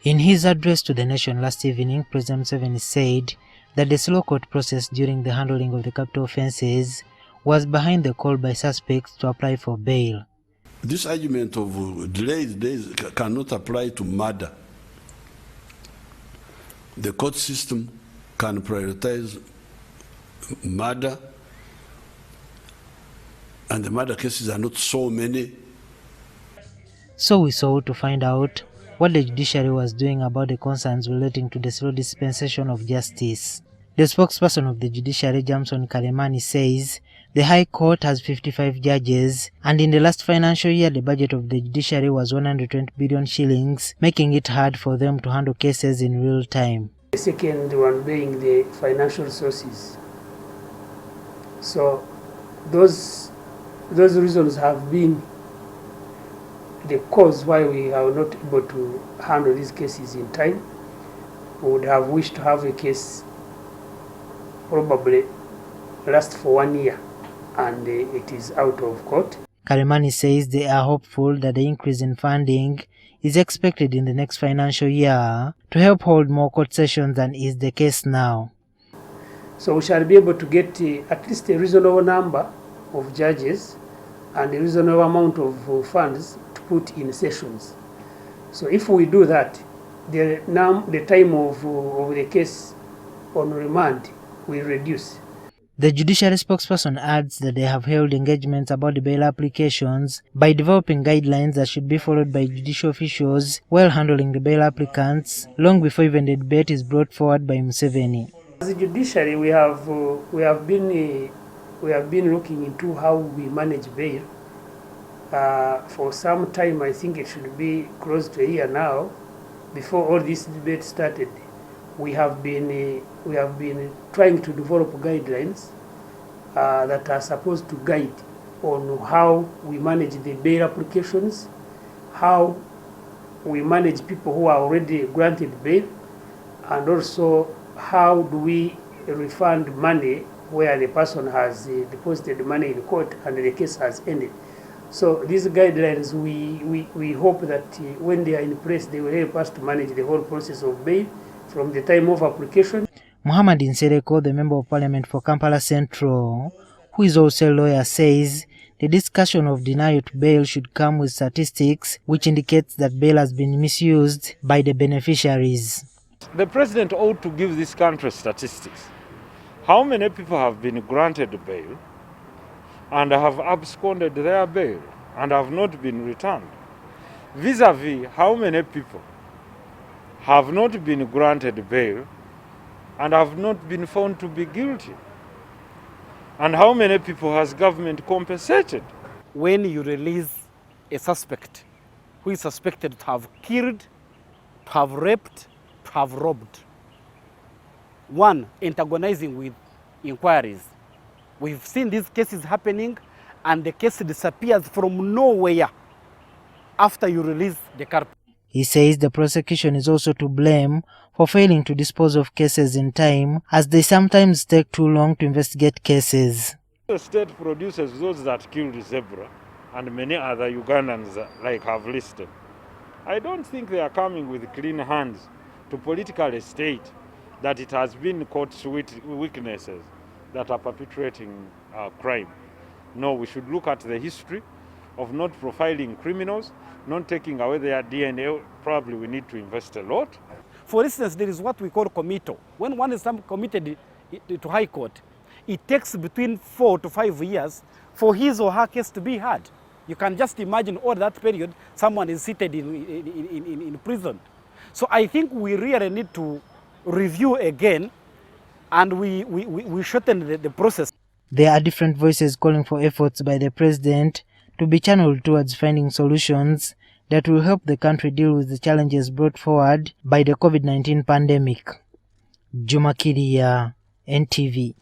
In his address to the nation last evening, President Museveni said that the slow court process during the handling of the capital offences was behind the call by suspects to apply for bail. This argument of delayed days cannot apply to murder. The court system can prioritize murder, and the murder cases are not so many. So we sought to find out what the judiciary was doing about the concerns relating to the slow dispensation of justice. The spokesperson of the judiciary, Jameson Karemani, says the High Court has 55 judges, and in the last financial year the budget of the judiciary was 120 billion shillings, making it hard for them to handle cases in real time. The second one being the financial resources. So those reasons have been the cause why we are not able to handle these cases in time. We would have wished to have a case probably last for 1 year, and it is out of court. Karemani says they are hopeful that the increase in funding is expected in the next financial year to help hold more court sessions than is the case now. So we shall be able to get at least a reasonable number of judges and a reasonable amount of funds to put in sessions. So if we do that, the time of the case on remand will reduce. The judiciary spokesperson adds that they have held engagements about the bail applications by developing guidelines that should be followed by judicial officials while handling the bail applicants, long before even the debate is brought forward by Museveni. As a judiciary, we have been looking into how we manage bail for some time. I think it should be close to a year now. Before all this debate started, we have been trying to develop guidelines that are supposed to guide on how we manage the bail applications, how we manage people who are already granted bail, and also how do we refund money where the person has deposited money in court and the case has ended. So these guidelines, we hope that when they are in place, they will help us to manage the whole process of bail from the time of application. Muhammad Nsereko, the Member of Parliament for Kampala Central, who is also a lawyer, says the discussion of denial to bail should come with statistics which indicates that bail has been misused by the beneficiaries. The president ought to give this country statistics. How many people have been granted bail and have absconded their bail and have not been returned? Vis-a-vis, how many people have not been granted bail and have not been found to be guilty? And how many people has government compensated? When you release a suspect who is suspected to have killed, to have raped, to have robbed, one, antagonizing with inquiries. We've seen these cases happening and the case disappears from nowhere after you release the culprit. He says the prosecution is also to blame for failing to dispose of cases in time, as they sometimes take too long to investigate cases. The state produces those that killed Zebra and many other Ugandans have listed. I don't think they are coming with clean hands to political state that it has been court's weaknesses that are perpetrating crime. No, we should look at the history of not profiling criminals, not taking away their DNA. Probably we need to invest a lot. For instance, there is what we call committal. When one is committed to High Court, it takes between 4 to 5 years for his or her case to be heard. You can just imagine all that period someone is seated in prison. So I think we really need to review again, and we shorten the process. There are different voices calling for efforts by the president to be channeled towards finding solutions that will help the country deal with the challenges brought forward by the COVID-19 pandemic. JUMA KIIRYA, NTV.